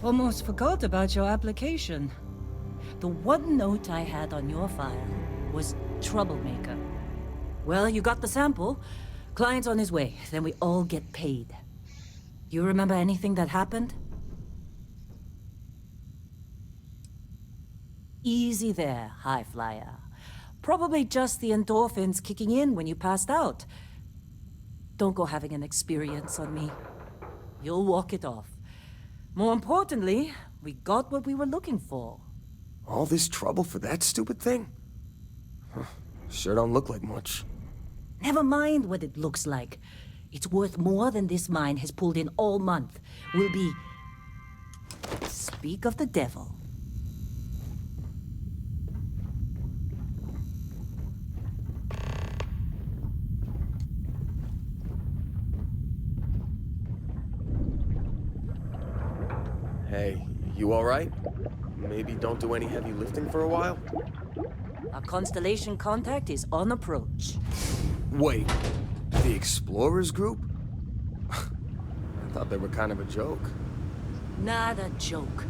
Almost forgot about your application. The one note I had on your file was troublemaker. Well, you got the sample. Client's on his way, then we all get paid. You remember anything that happened? Easy there, high flyer. Probably just the endorphins kicking in when you passed out. Don't go having an experience on me. You'll walk it off. More importantly, we got what we were looking for. All this trouble for that stupid thing? Huh, sure don't look like much. Never mind what it looks like. It's worth more than this mine has pulled in all month. We'll be... Speak of the devil. Hey, you alright? Maybe don't do any heavy lifting for a while? Our constellation contact is on approach. Wait, the Explorers group? I thought they were kind of a joke. Not a joke.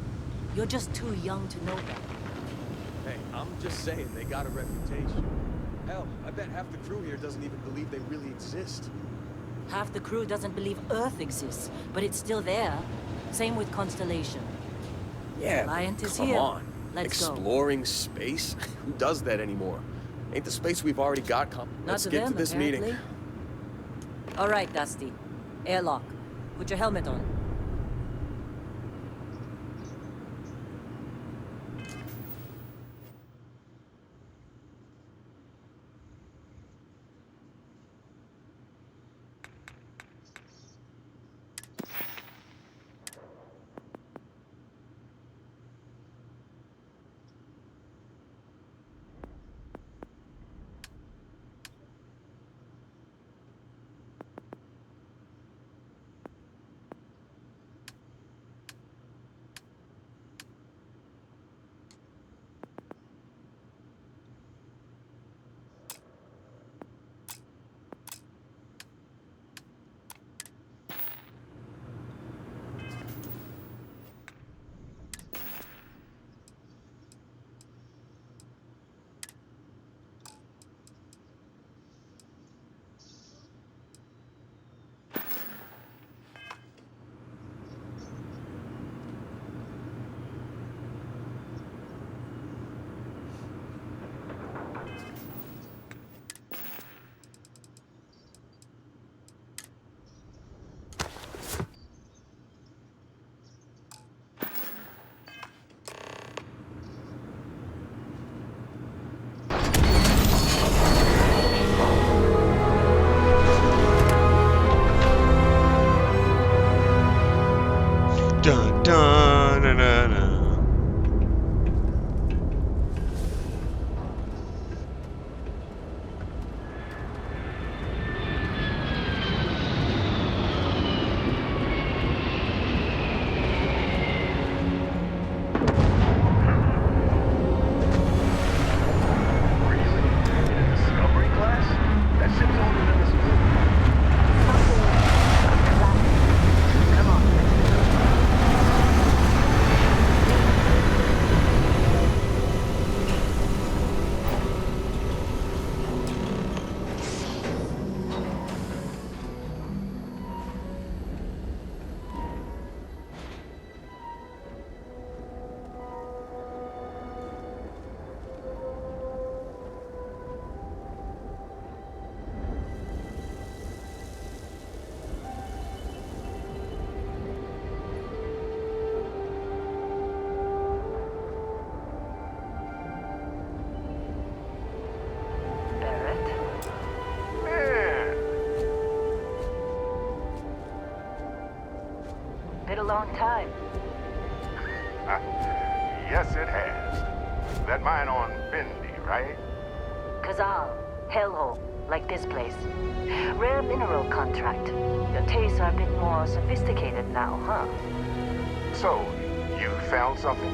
You're just too young to know that. Hey, I'm just saying they got a reputation. Hell, I bet half the crew here doesn't even believe they really exist. Half the crew doesn't believe Earth exists, but it's still there. Same with Constellation. Yeah, Client is come here. on. Let's go. Exploring space? Who does that anymore? Ain't the space we've already got Let's get to this meeting. All right, Dusty. Airlock. Put your helmet on. Dun dun na na na. Been a long time. Yes, it has. That mine on Bendy, right? Kazal, hellhole, like this place. Rare mineral contract. Your tastes are a bit more sophisticated now, huh? So, you found something?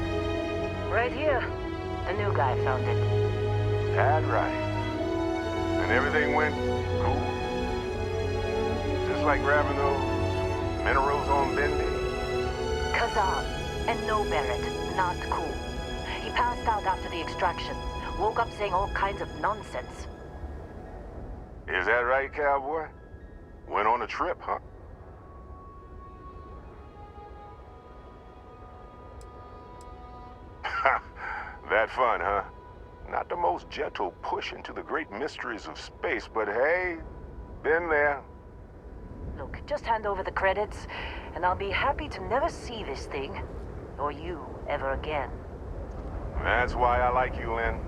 Right here. The new guy found it. That right. And everything went cool? Just like grabbing those minerals on Bendy? Kazal, And no, Barrett, not cool. He passed out after the extraction. Woke up saying all kinds of nonsense. Is that right, cowboy? Went on a trip, huh? That fun, huh? Not the most gentle push into the great mysteries of space, but hey, been there. Look, just hand over the credits, and I'll be happy to never see this thing, or you, ever again. That's why I like you, Lynn.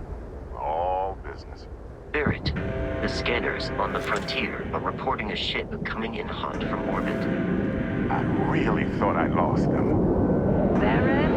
All business. Barrett, the scanners on the frontier are reporting a ship coming in hot from orbit. I really thought I lost them. Barrett?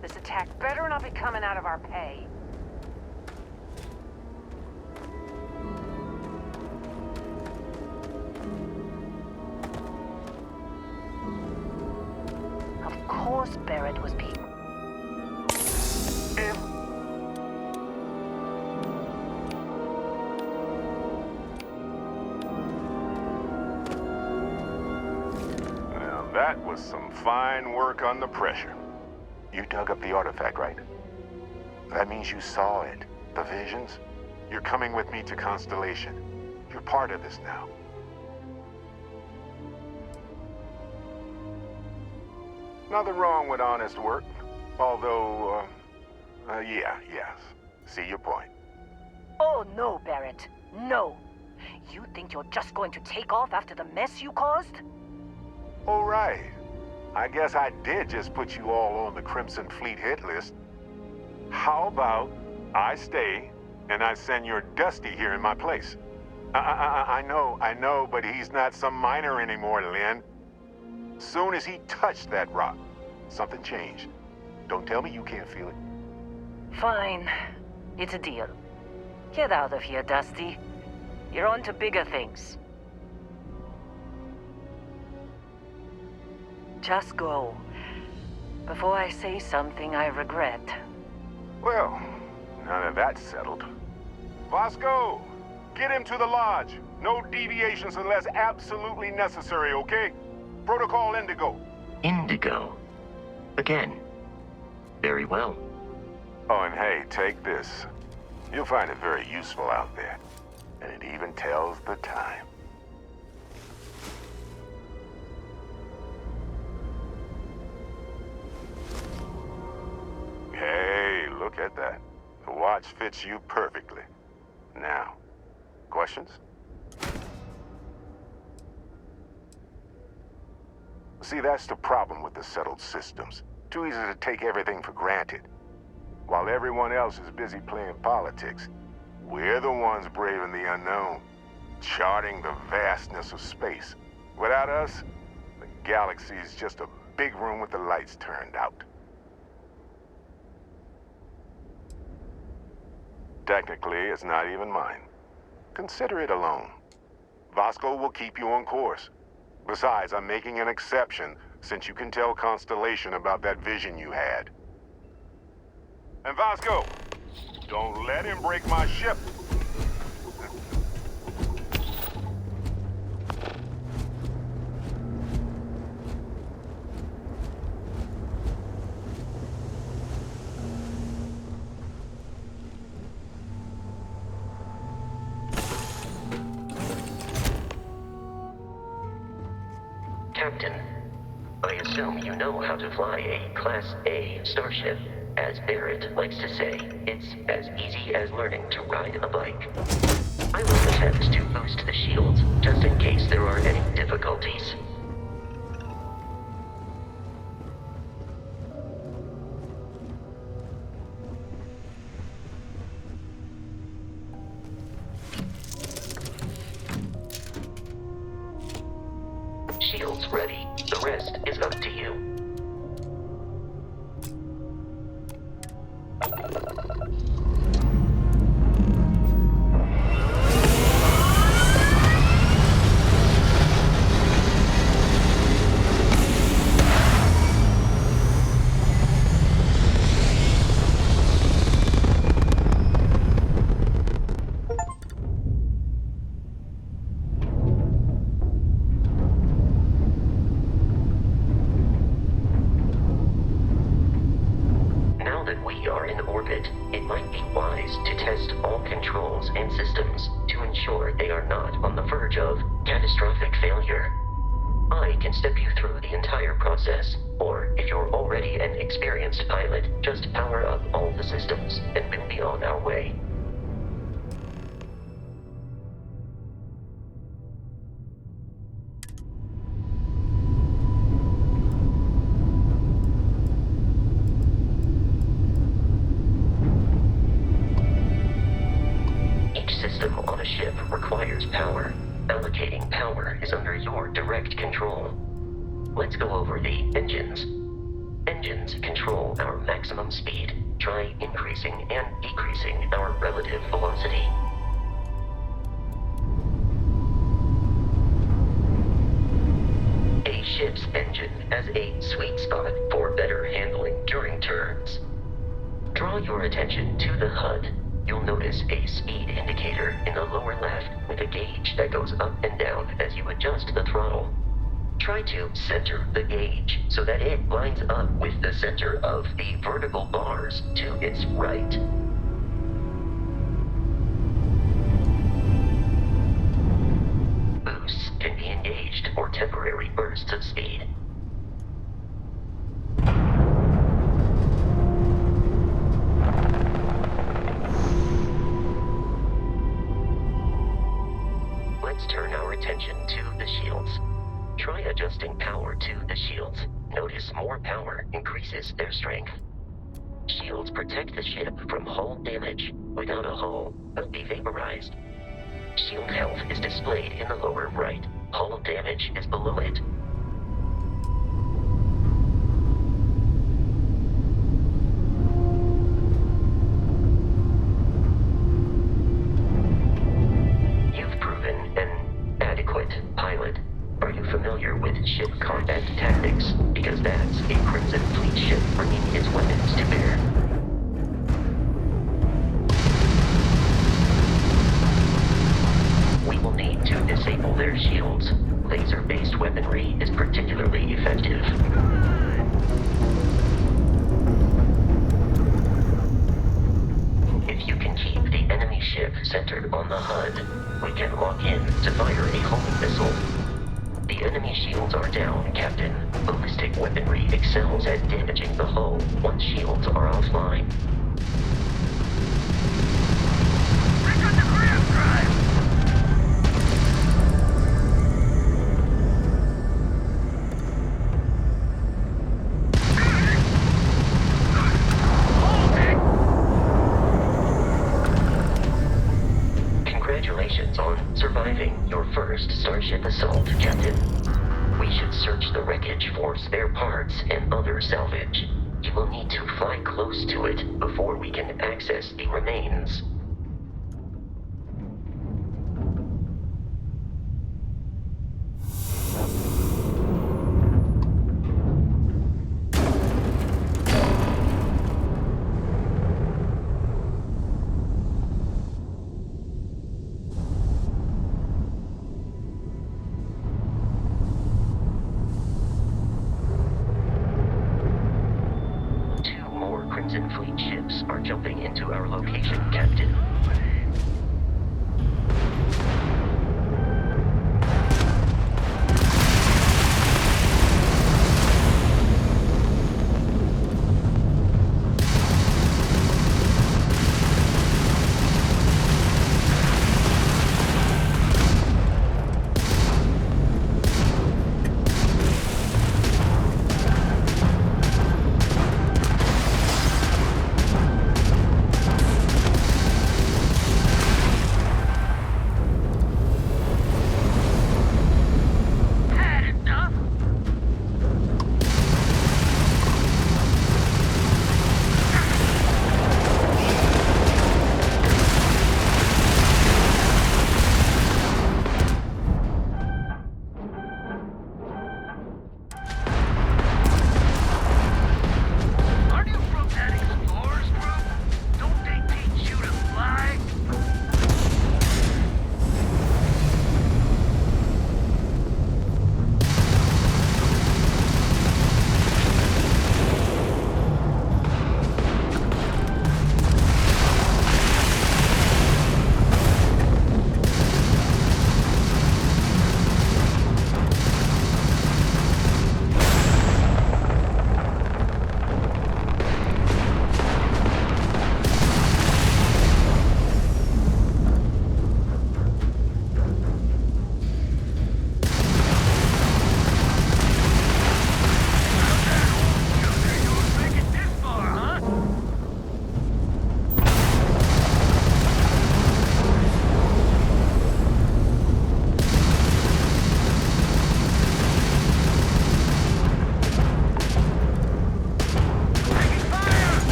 This attack better not be coming out of our pay. Of course Barrett was being... Now that was some fine work under pressure. You dug up the artifact, right? That means you saw it. The visions? You're coming with me to Constellation. You're part of this now. Nothing wrong with honest work. Although, yes. See your point. Oh no, Barrett. No. You think you're just going to take off after the mess you caused? All right. I guess I did just put you all on the Crimson Fleet hit list. How about I stay and I send your Dusty here in my place? I know, but he's not some miner anymore, Lynn. Soon as he touched that rock, something changed. Don't tell me you can't feel it. Fine. It's a deal. Get out of here, Dusty. You're on to bigger things. Just go. Before I say something I regret. Well, now that that's settled. Vasco, get him to the lodge. No deviations unless absolutely necessary, okay? Protocol Indigo. Indigo. Again. Very well. Oh, and hey, take this. You'll find it very useful out there. And it even tells the time. Hey, look at that. The watch fits you perfectly. Now, questions? See, that's the problem with the settled systems. Too easy to take everything for granted. While everyone else is busy playing politics, we're the ones braving the unknown, charting the vastness of space. Without us, the galaxy is just a big room with the lights turned out. Technically, it's not even mine. Consider it a loan. Vasco will keep you on course. Besides, I'm making an exception since you can tell Constellation about that vision you had. And Vasco, don't let him break my ship. Captain, I assume you know how to fly a Class A starship. As Barrett likes to say, it's as easy as learning to ride a bike. I will attempt to boost the shields, just in case there are any difficulties. Shields ready. The rest is up to you. Now that we are in orbit, it might be wise to test all controls and systems to ensure they are not on the verge of catastrophic failure. I can step you through the entire process, or if you're already an experienced pilot, just power up all the systems and we'll be on our way. Each system on a ship requires power. Allocating power is under your direct control. Let's go over the engines. Engines control our maximum speed. Try increasing and decreasing our relative velocity. A ship's engine has a sweet spot for better handling during turns. Draw your attention to the HUD. You'll notice a speed indicator in the lower left with a gauge that goes up and down as you adjust the throttle. Try to center the gauge so that it lines up with the center of the vertical bars to its right. Boosts can be engaged for temporary bursts of speed. Let's turn our attention to the shields. Try adjusting power to the shields. Notice more power increases their strength. Shields protect the ship from hull damage. Without a hull, it'll be vaporized. Shield health is displayed in the lower right. Hull damage is below it. You've proven an adequate pilot. Are you familiar with ship combat tactics? Because that's a Crimson Fleet ship bringing its weapons to bear. We will need to disable their shields. Laser-based weaponry is particularly effective. If you can keep the enemy ship centered on the HUD, we can lock in to fire a homing missile. The enemy shields are down, Captain. Ballistic weaponry excels at damaging the hull once shields are offline. Congratulations on surviving your first Starship assault, Captain. We should search the wreckage for spare parts and other salvage. You will need to fly close to it before we can access the remains.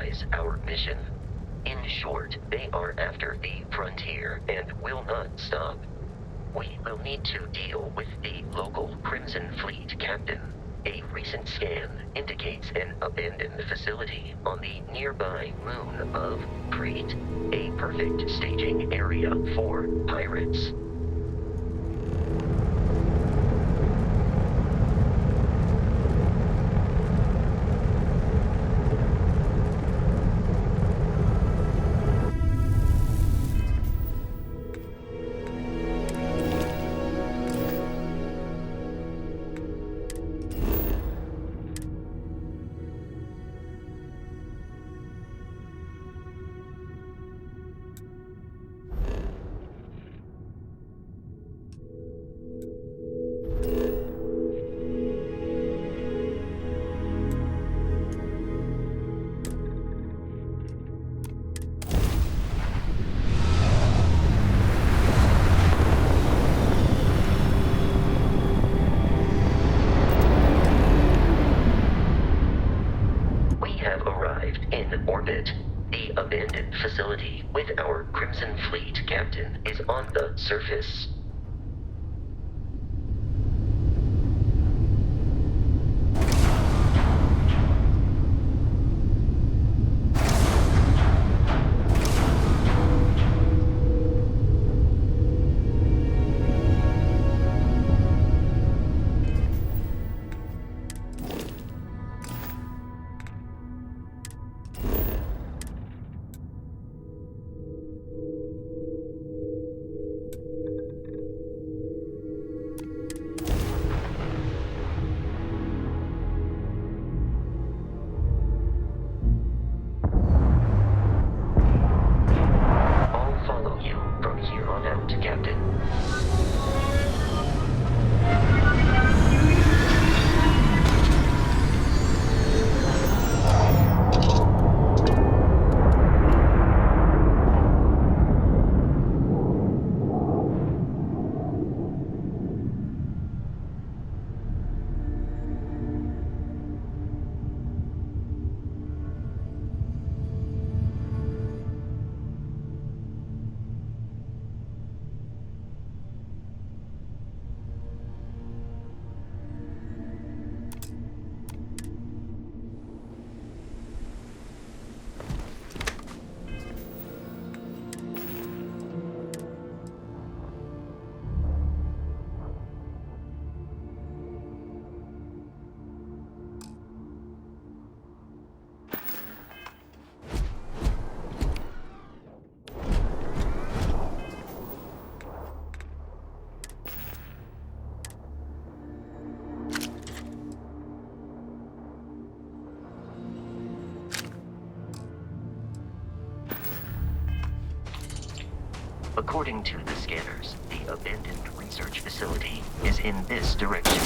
jeopardize our mission. In short, they are after the frontier and will not stop. We will need to deal with the local Crimson Fleet captain. A recent scan indicates an abandoned facility on the nearby moon of Crete, a perfect staging area for pirates. The abandoned facility with our Crimson Fleet captain is on the surface. According to the scanners, the abandoned research facility is in this direction.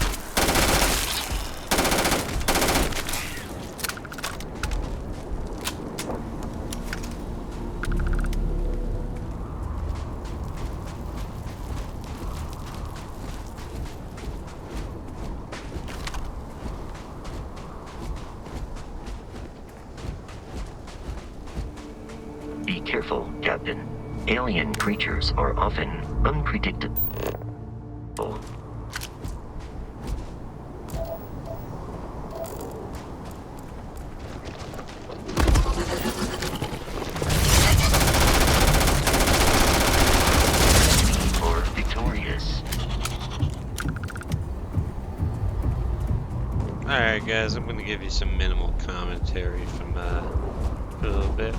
Be careful, Captain. Alien creatures are often unpredictable. Or victorious. Alright guys, I'm gonna give you some minimal commentary from a little bit.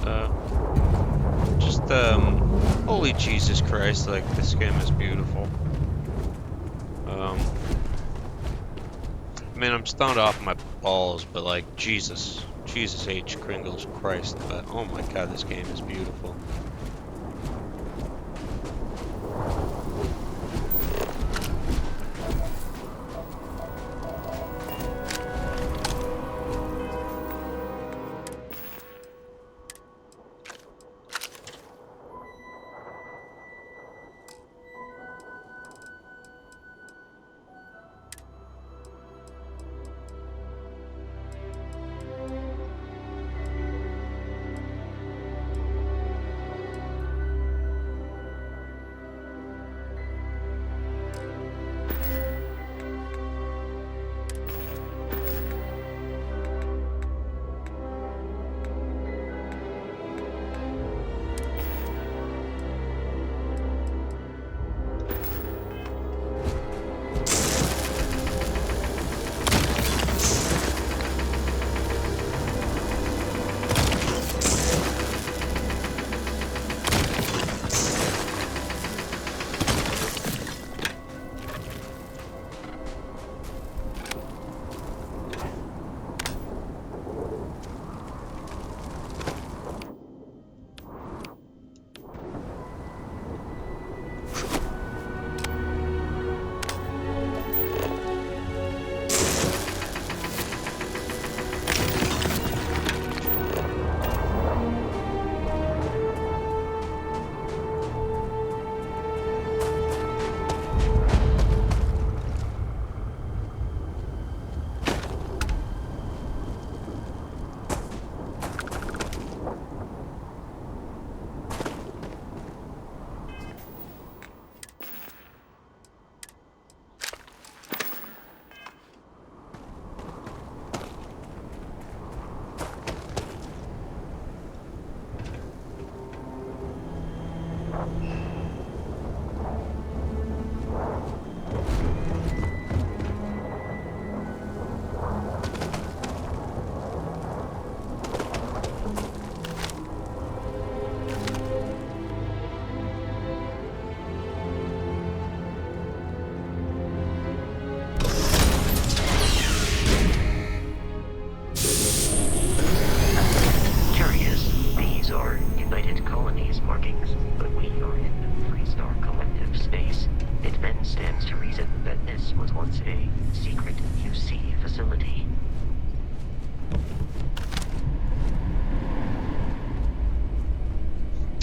Holy Jesus Christ, like, this game is beautiful. I mean, I'm stoned off my balls, but like, Jesus H. Kringles Christ, but oh my god, this game is beautiful.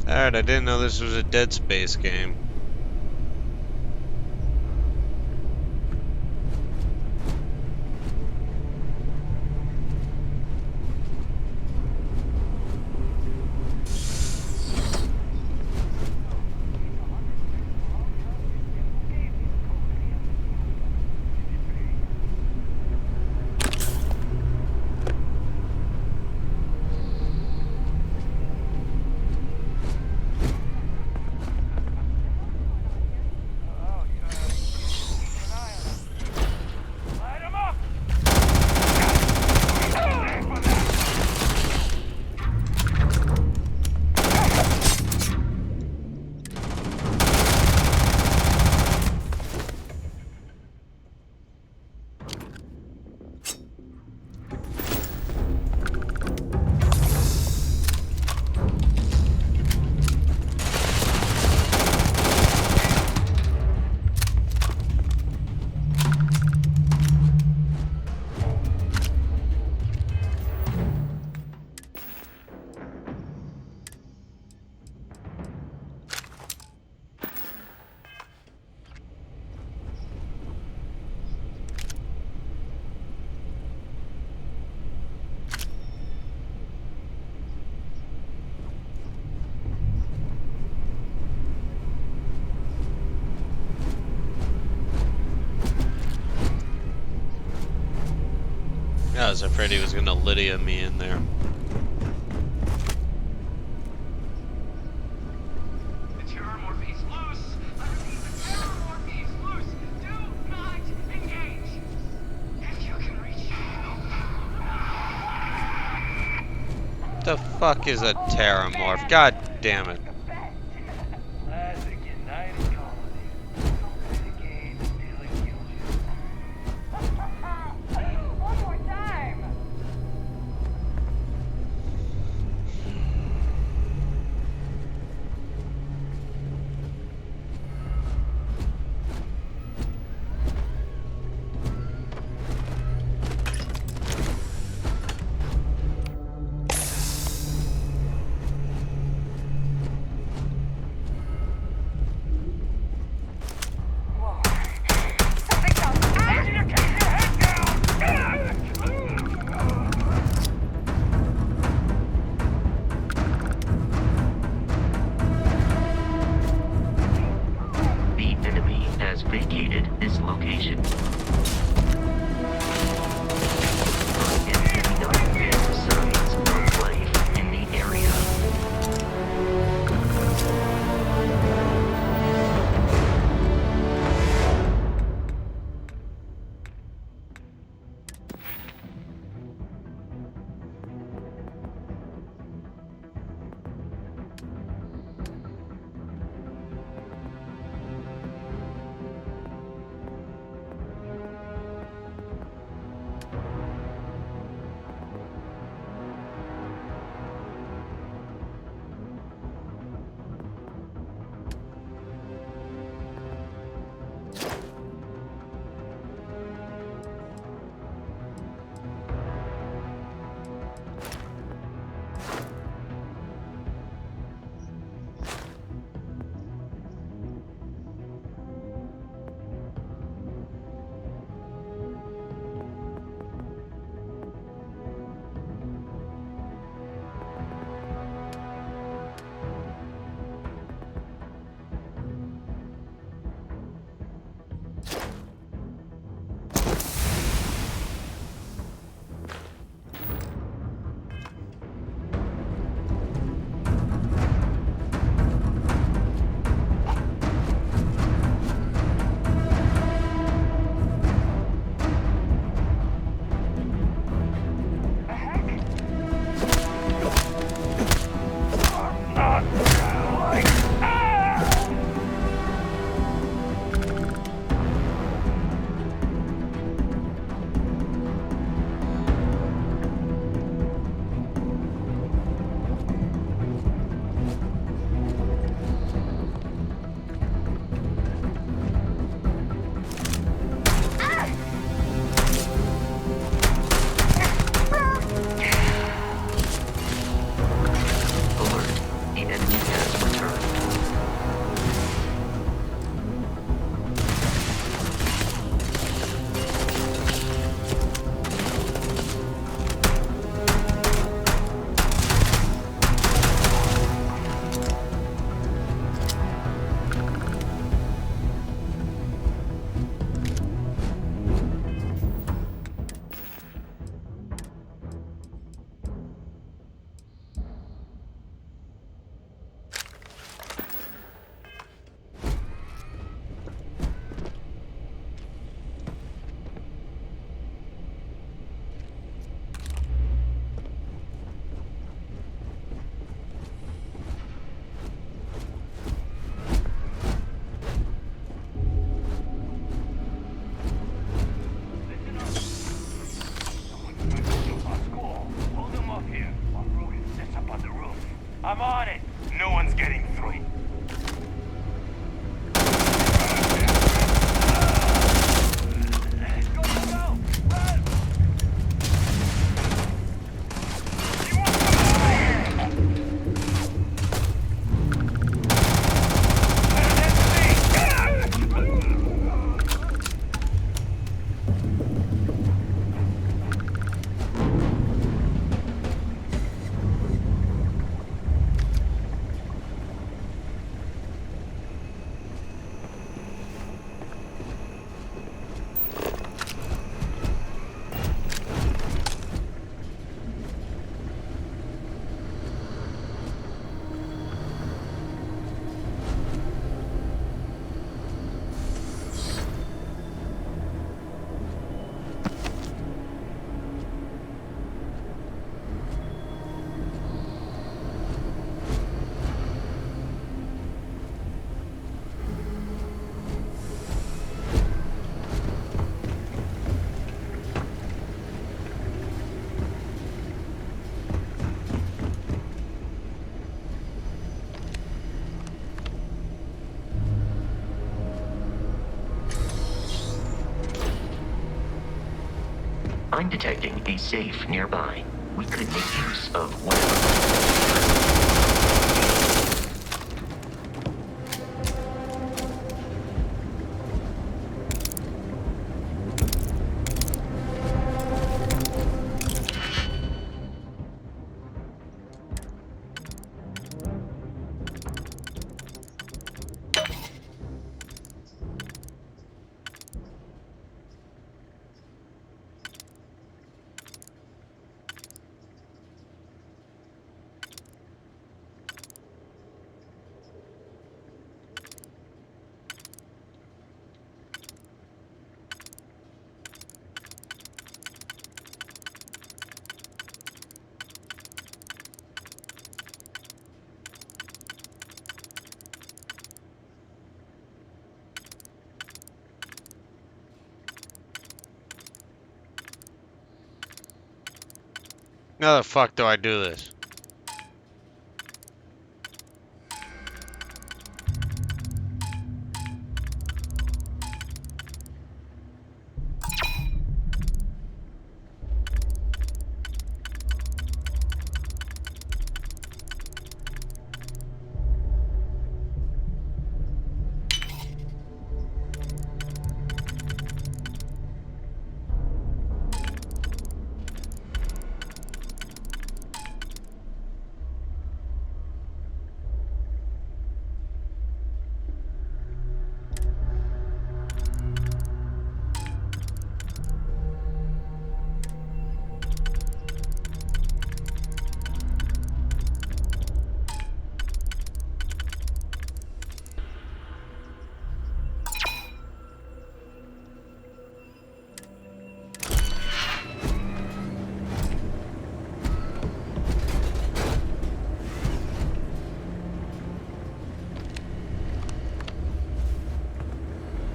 Alright, I didn't know this was a Dead Space game. Yeah, I was afraid he was gonna Lydia me in there. The terror is loose! I repeat, the terror is loose! Do not engage! If you can reach What the fuck is a Terramorph? God damn it. Classic United Colony. Play the game until it kills you. One more time! I'm on it. No one's getting through. Go, go, go! Run! You want some fire? I'm detecting a safe nearby. We could make use of whatever. How the fuck do I do this?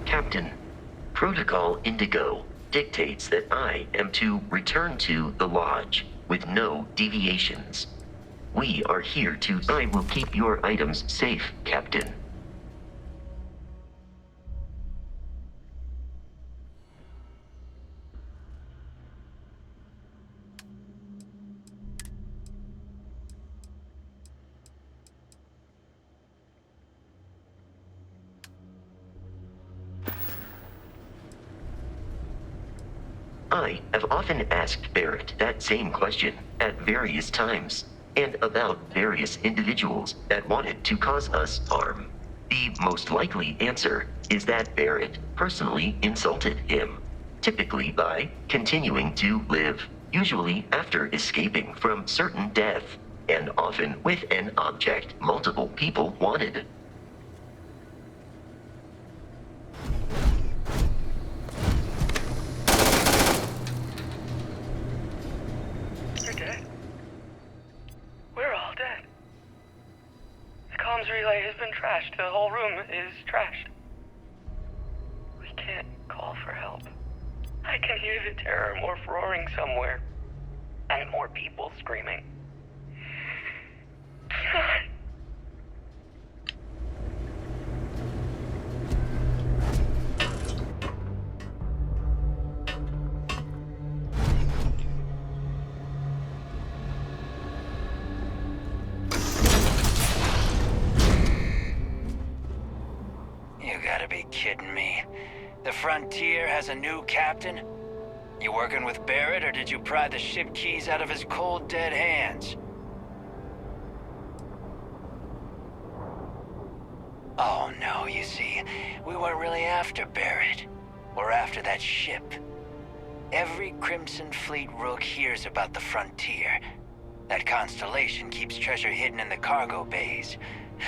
Captain, Protocol Indigo dictates that I am to return to the Lodge with no deviations. We are here to... I will keep your items safe, Captain. I have often asked Barrett that same question at various times, and about various individuals that wanted to cause us harm. The most likely answer is that Barrett personally insulted him, typically by continuing to live, usually after escaping from certain death, and often with an object multiple people wanted. You're dead. We're all dead. The comms relay has been trashed. The whole room is trashed. We can't call for help. I can hear the terror morph roaring somewhere. And more people screaming. kidding me? The Frontier has a new captain? You working with Barrett, or did you pry the ship keys out of his cold, dead hands? Oh no, you see, we weren't really after Barrett. We're after that ship. Every Crimson Fleet rook hears about the Frontier. That constellation keeps treasure hidden in the cargo bays.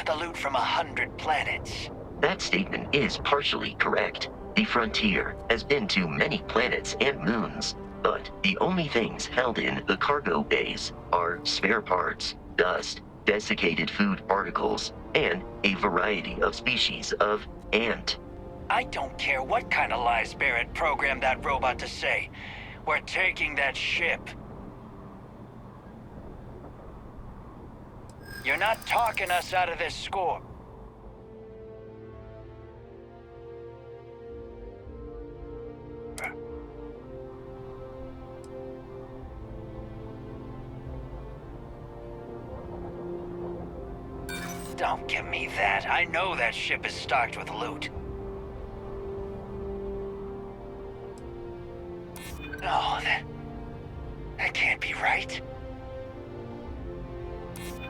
The loot from 100 planets. That statement is partially correct. The Frontier has been to many planets and moons, but the only things held in the cargo bays are spare parts, dust, desiccated food particles, and a variety of species of ant. I don't care what kind of lies Barrett programmed that robot to say. We're taking that ship. You're not talking us out of this score. Don't give me that. I know that ship is stocked with loot. No, that can't be right.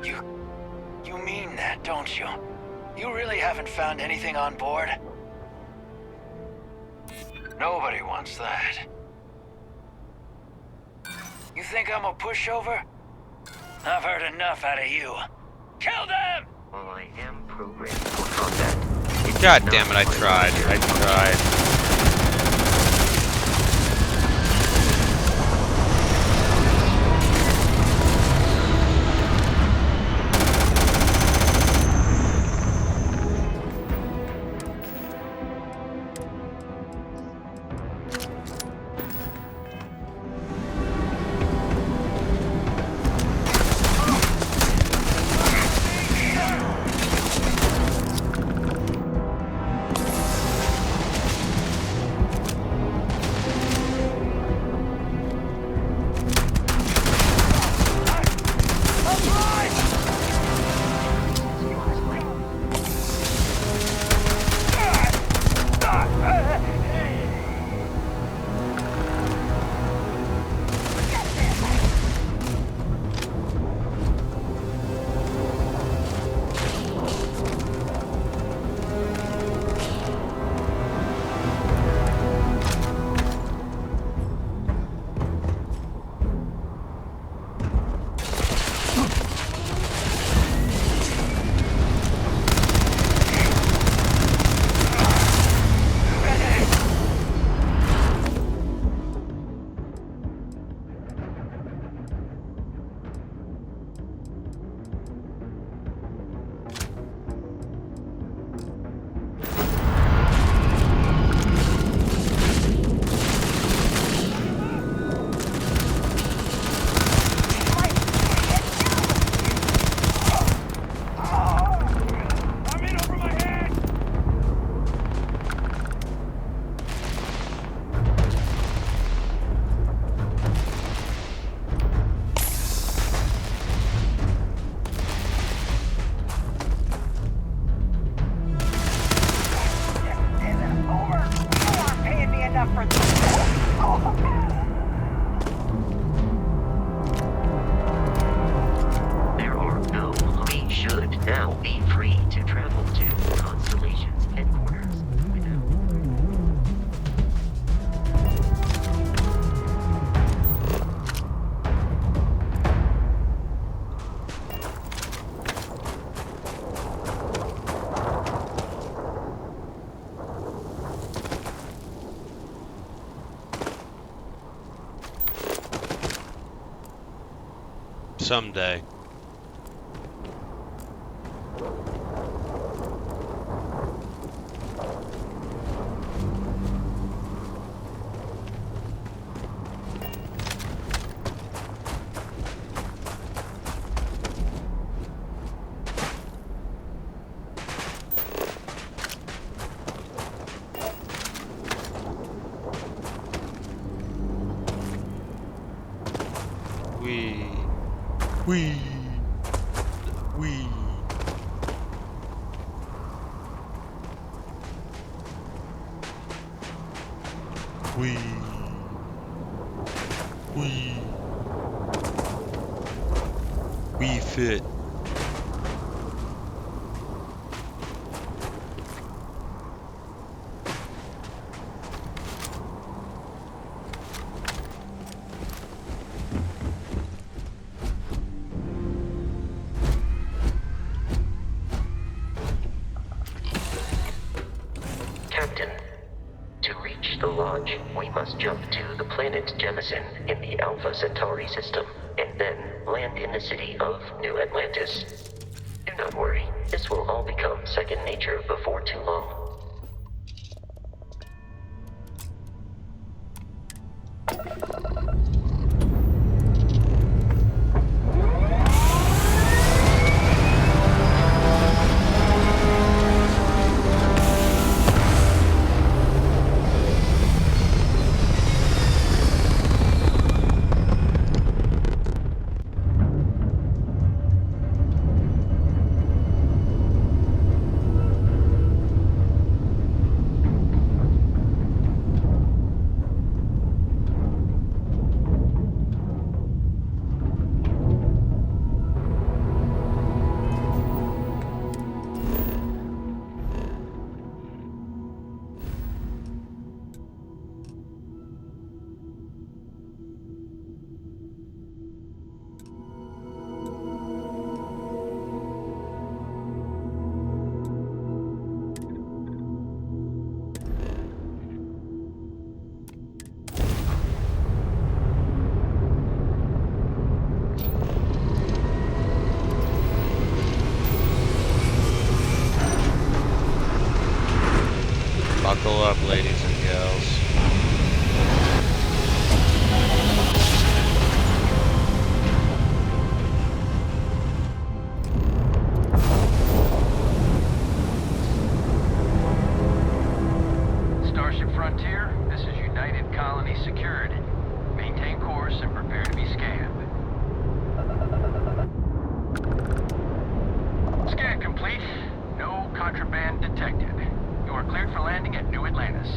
You mean that, don't you? You really haven't found anything on board? Nobody wants that. You think I'm a pushover? I've heard enough out of you. Kill them! While I am programmed for combat, it's God not damn it, I my tried. I tried. Someday. Wee. Wee. We fit. Captain, to reach the lodge, we must jump to the planet Jemison in the Alpha Centauri system, and then land in the city of New Atlantis. Do not worry, this will all become second nature before too long. Buckle up, ladies and gals. Starship Frontier, this is United Colony Security. Maintain course and prepare to be scanned. Scan complete. No contraband detected. You are cleared for landing at New Atlantis.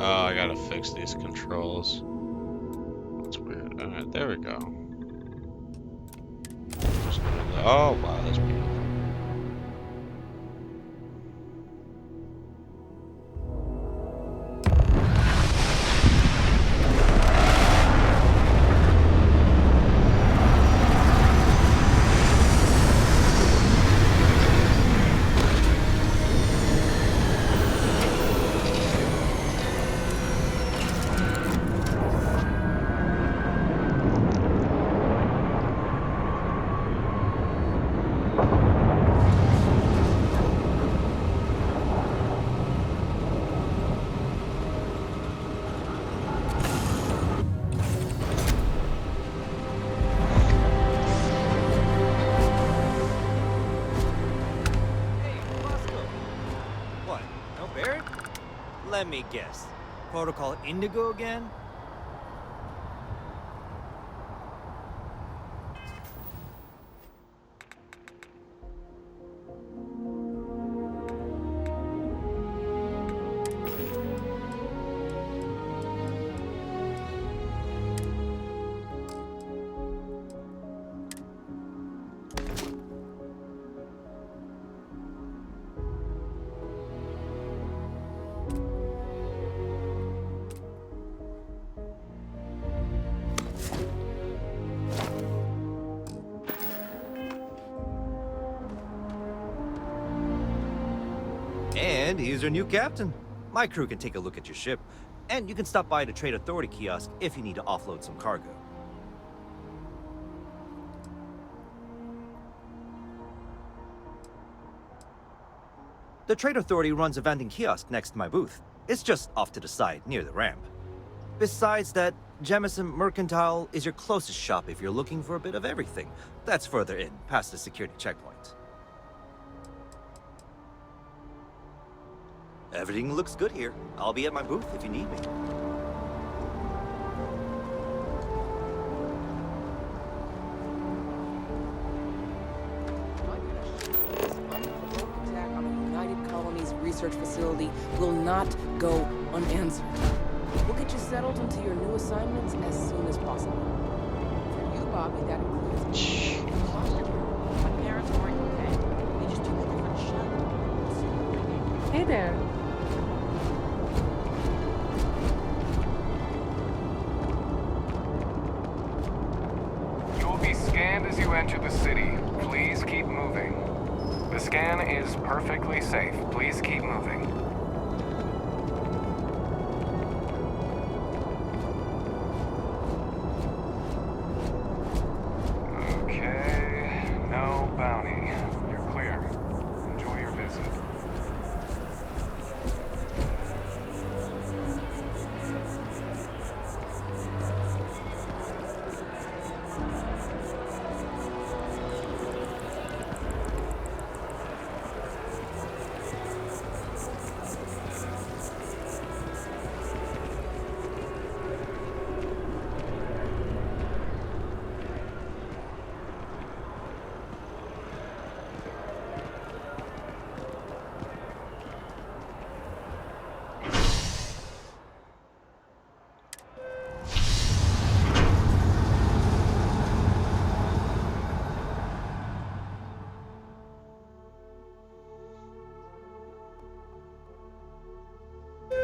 Oh, I gotta fix these controls. That's weird. Alright, there we go. Oh, wow, that's beautiful. Let me guess. Protocol Indigo again? And he's your new captain. My crew can take a look at your ship, and you can stop by the Trade Authority kiosk if you need to offload some cargo. The Trade Authority runs a vending kiosk next to my booth. It's just off to the side, near the ramp. Besides that, Jemison Mercantile is your closest shop if you're looking for a bit of everything. That's further in, past the security checkpoint. Everything looks good here. I'll be at my booth if you need me. Attack on the United Colonies research facility will not go unanswered. We'll get you settled into your new assignments as soon as possible. For you, Bobby, that includes foster care. My parents weren't okay. They just took a different shot. Hey there. You will be scanned as you enter the city. Please keep moving. The scan is perfectly safe. Please keep moving. Okay, no bounty. You're clear. Enjoy your visit.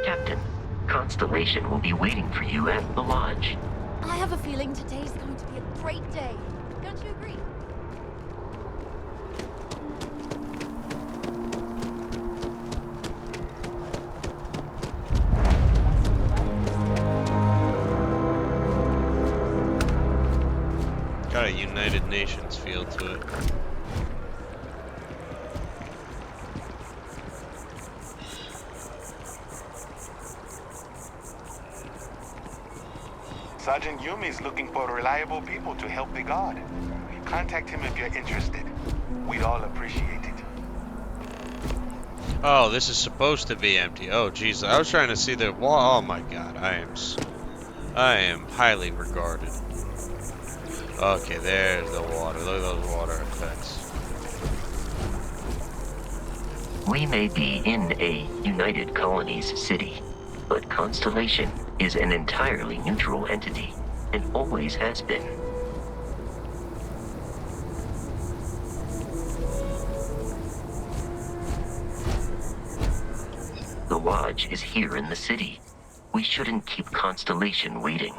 Captain, Constellation will be waiting for you at the lodge. I have a feeling today's going to be a great day. Don't you agree? Got a United Nations feel to it. Sergeant Yumi's looking for reliable people to help the guard. Contact him if you're interested. We'd all appreciate it. Oh, this is supposed to be empty. Oh, jeez. I was trying to see the wall. Oh my god. I am highly regarded. Okay, there's the water. Look at those water effects. We may be in a United Colonies city, but Constellation is an entirely neutral entity, and always has been. The Lodge is here in the city. We shouldn't keep Constellation waiting.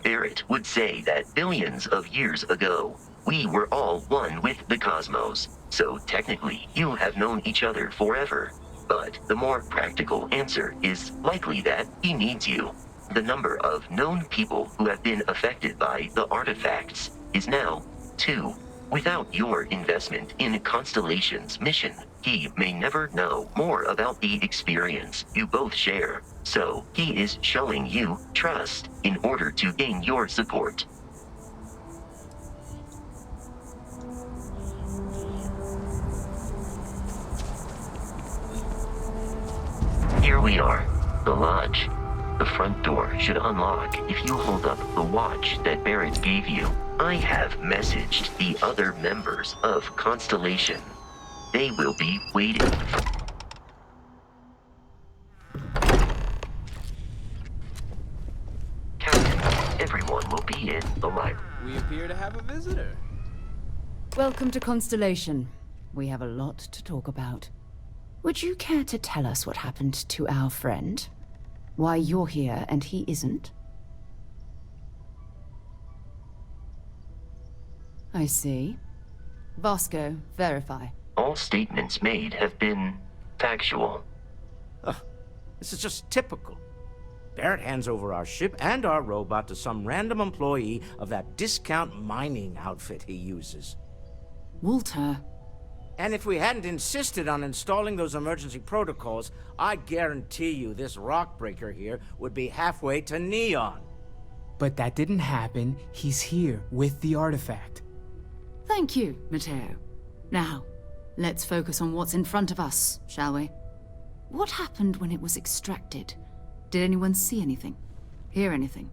Barrett would say that billions of years ago, we were all one with the cosmos, so technically you have known each other forever. But the more practical answer is likely that he needs you. The number of known people who have been affected by the artifacts is now 2. Without your investment in Constellation's mission, he may never know more about the experience you both share. So he is showing you trust in order to gain your support. Here we are, the lodge. The front door should unlock if you hold up the watch that Barrett gave you. I have messaged the other members of Constellation. They will be waiting. Captain, everyone will be in the library. We appear to have a visitor. Welcome to Constellation. We have a lot to talk about. Would you care to tell us what happened to our friend? Why you're here and he isn't? I see. Vasco, verify. All statements made have been factual. Ugh, this is just typical. Barrett hands over our ship and our robot to some random employee of that discount mining outfit he uses. Walter. And if we hadn't insisted on installing those emergency protocols, I guarantee you this rock breaker here would be halfway to Neon. But that didn't happen. He's here with the artifact. Thank you, Matteo. Now, let's focus on what's in front of us, shall we? What happened when it was extracted? Did anyone see anything? Hear anything?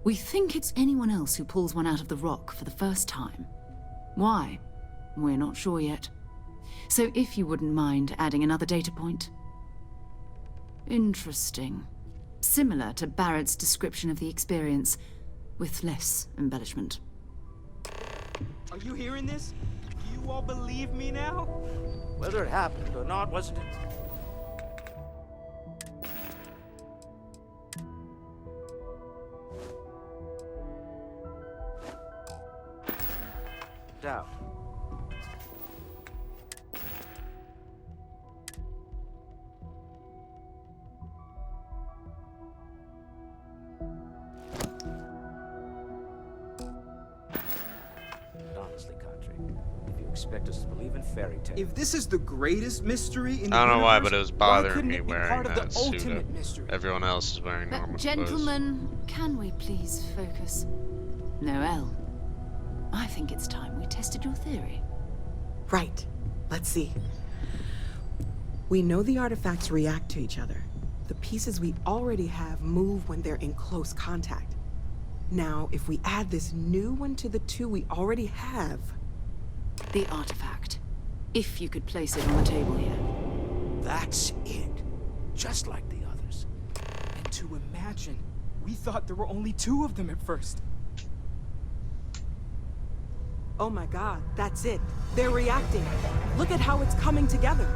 We think it's anyone else who pulls one out of the rock for the first time. Why? We're not sure yet. So if you wouldn't mind adding another data point. Interesting. Similar to Barrett's description of the experience, with less embellishment. Are you hearing this? Do you all believe me now? Whether it happened or not, wasn't it? Doubt. Honestly, Country, if you expect us to believe in fairy tales. If this is the greatest mystery in the I don't know why, universe, but it was why bothering couldn't me it be wearing part of that the suit. ultimate mystery? Everyone else is wearing normal clothes. Gentlemen, can we please focus? Noel, I think it's time we tested your theory. Right. Let's see. We know the artifacts react to each other. The pieces we already have move when they're in close contact. Now, if we add this new one to the two we already have... The artifact. If you could place it on the table here. That's it. Just like the others. And to imagine, we thought there were only 2 of them at first. Oh my god, that's it. They're reacting. Look at how it's coming together.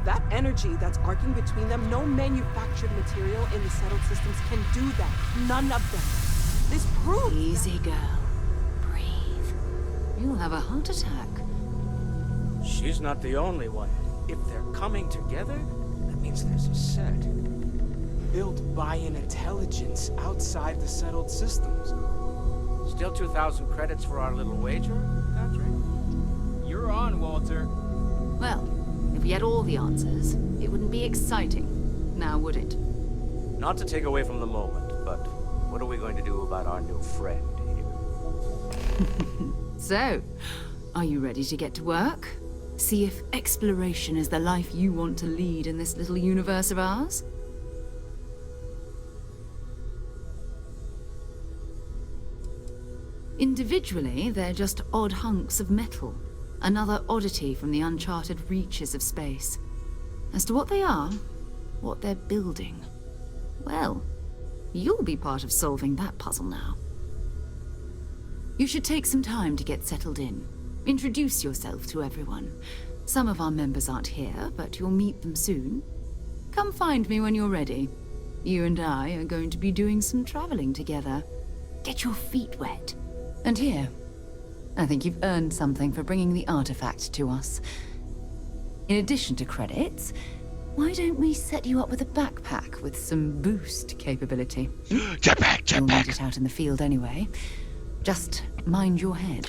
That energy that's arcing between them, no manufactured material in the settled systems can do that. None of them. This proves... Easy, girl. Breathe. You'll have a heart attack. She's not the only one. If they're coming together, that means there's a set. Built by an intelligence outside the settled systems. Still 2,000 credits for our little wager, Country? You're on, Walter. Well, if we had all the answers, it wouldn't be exciting. Now, would it? Not to take away from the moment, but what are we going to do about our new friend here? So, are you ready to get to work? See if exploration is the life you want to lead in this little universe of ours? Individually, they're just odd hunks of metal. Another oddity from the uncharted reaches of space. As to what they are, what they're building, well, you'll be part of solving that puzzle now. You should take some time to get settled in. Introduce yourself to everyone. Some of our members aren't here, but you'll meet them soon. Come find me when you're ready. You and I are going to be doing some traveling together. Get your feet wet. And here, I think you've earned something for bringing the artifact to us. In addition to credits, why don't we set you up with a backpack with some boost capability? Jetpack, jetpack! You'll need it out in the field anyway. Just mind your head.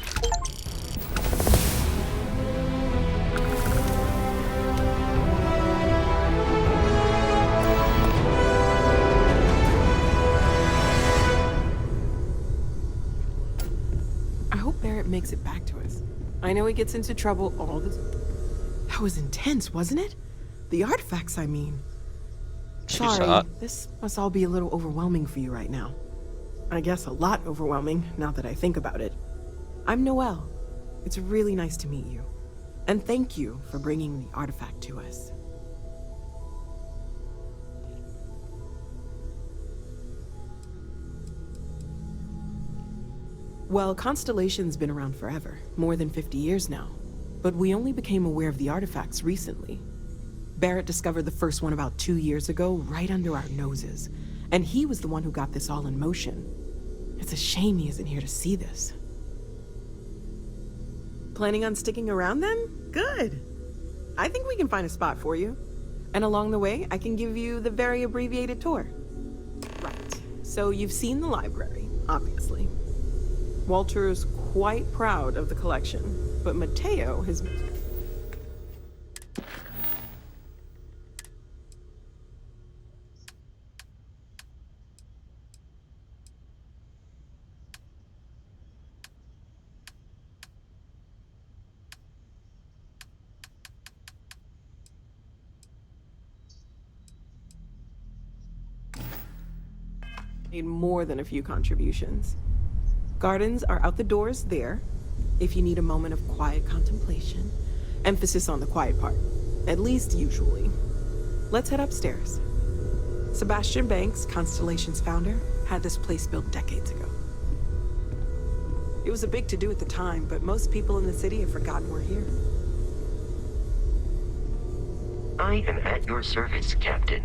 I hope Barrett makes it back to us. I know he gets into trouble all the time. That was intense, wasn't it? The artifacts, I mean. Sorry, this must all be a little overwhelming for you right now. I guess a lot overwhelming, now that I think about it. I'm Noelle. It's really nice to meet you. And thank you for bringing the artifact to us. Well, Constellation's been around forever, more than 50 years now. But we only became aware of the artifacts recently. Barrett discovered the first one about 2 years ago, right under our noses. And he was the one who got this all in motion. It's a shame he isn't here to see this. Planning on sticking around then? Good. I think we can find a spot for you. And along the way, I can give you the very abbreviated tour. Right. So you've seen the library, obviously. Walter's quite proud of the collection, but Mateo has... made more than a few contributions. Gardens are out the doors there, if you need a moment of quiet contemplation. Emphasis on the quiet part, at least usually. Let's head upstairs. Sebastian Banks, Constellation's founder, had this place built decades ago. It was a big to-do at the time, but most people in the city have forgotten we're here. I am at your service, Captain.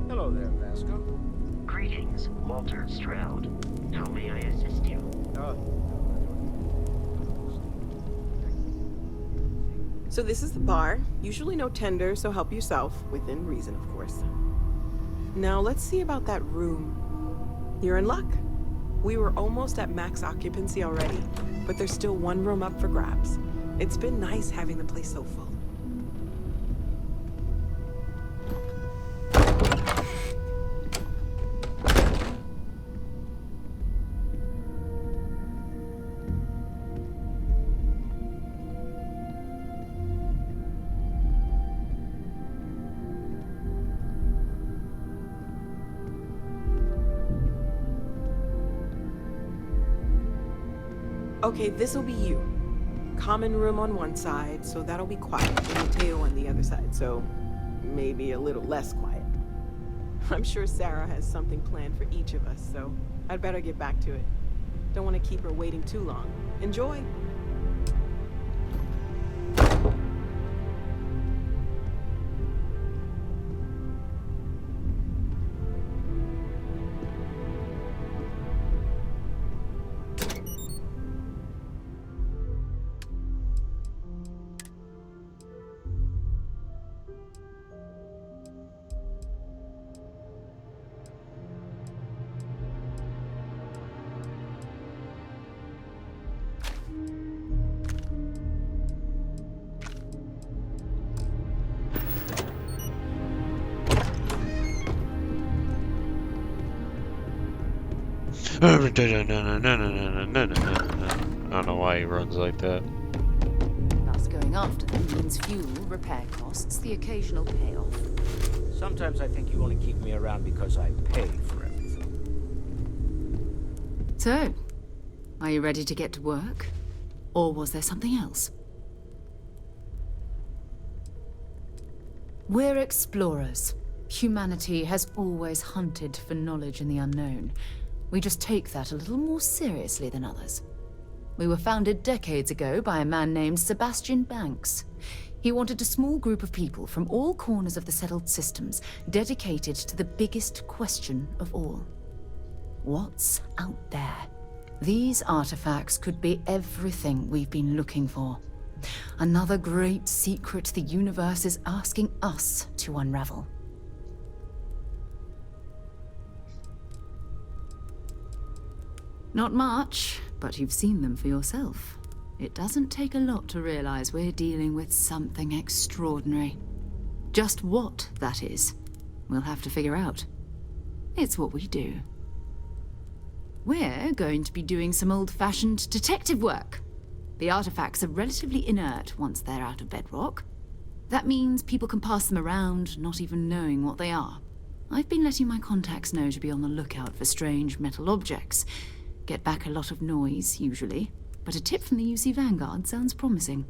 Hello there, Vasco. Greetings, Walter Stroud. How may I assist you? So this is the bar. Usually no tender, so help yourself. Within reason, of course. Now let's see about that room. You're in luck. We were almost at max occupancy already, but there's still one room up for grabs. It's been nice having the place so full. Okay, this'll be you. Common room on one side, so that'll be quiet, and Mateo on the other side, so maybe a little less quiet. I'm sure Sarah has something planned for each of us, so I'd better get back to it. Don't want to keep her waiting too long. Enjoy! I don't know why he runs like that. Us going after them means fuel, repair costs, the occasional payoff. Sometimes I think you only keep me around because I pay for everything. So, are you ready to get to work? Or was there something else? We're explorers. Humanity has always hunted for knowledge in the unknown. We just take that a little more seriously than others. We were founded decades ago by a man named Sebastian Banks. He wanted a small group of people from all corners of the settled systems dedicated to the biggest question of all. What's out there? These artifacts could be everything we've been looking for. Another great secret the universe is asking us to unravel. Not much, but you've seen them for yourself. It doesn't take a lot to realize we're dealing with something extraordinary. Just what that is, we'll have to figure out. It's what we do. We're going to be doing some old-fashioned detective work. The artifacts are relatively inert once they're out of bedrock. That means people can pass them around, not even knowing what they are. I've been letting my contacts know to be on the lookout for strange metal objects. Get back a lot of noise, usually, but a tip from the UC Vanguard sounds promising.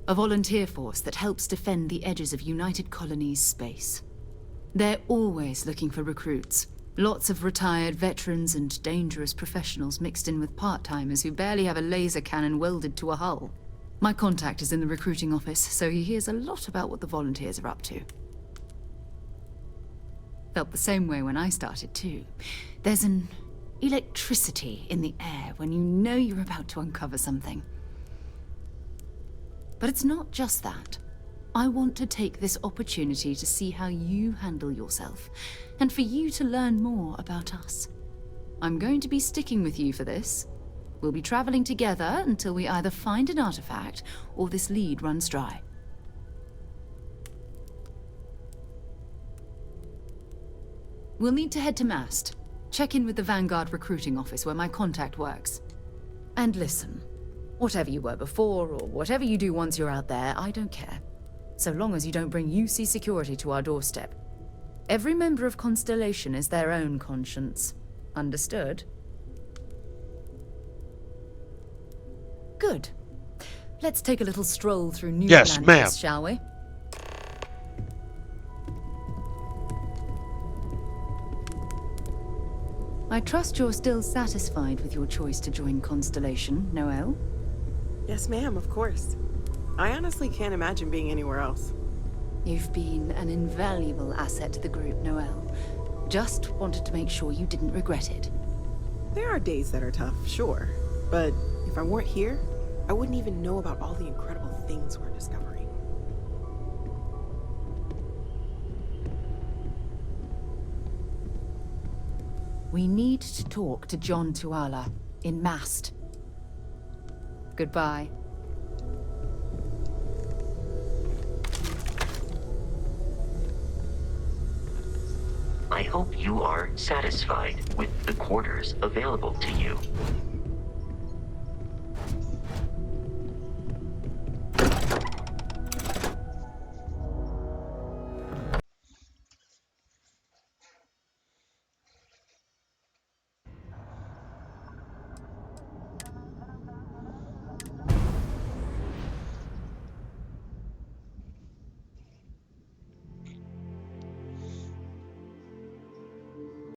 a volunteer force that helps defend the edges of United Colonies space. They're always looking for recruits. Lots of retired veterans and dangerous professionals mixed in with part-timers who barely have a laser cannon welded to a hull. My contact is in the recruiting office, so he hears a lot about what the volunteers are up to. Felt the same way when I started too. There's an electricity in the air when you know you're about to uncover something. But it's not just that. I want to take this opportunity to see how you handle yourself, and for you to learn more about us. I'm going to be sticking with you for this. We'll be traveling together until we either find an artifact or this lead runs dry. We'll need to head to Mast. Check in with the Vanguard recruiting office where my contact works. And listen, whatever you were before or whatever you do once you're out there, I don't care. So long as you don't bring UC security to our doorstep. Every member of Constellation is their own conscience. Understood? Good. Let's take a little stroll through New Yes, Atlantis, ma'am. shall we? I trust you're still satisfied with your choice to join Constellation, Noelle? Yes, ma'am, of course. I honestly can't imagine being anywhere else. You've been an invaluable asset to the group, Noelle. Just wanted to make sure you didn't regret it. There are days that are tough, sure. But if I weren't here, I wouldn't even know about all the incredible things we're discovering. We need to talk to John Tuala in Mast. Goodbye. I hope you are satisfied with the quarters available to you.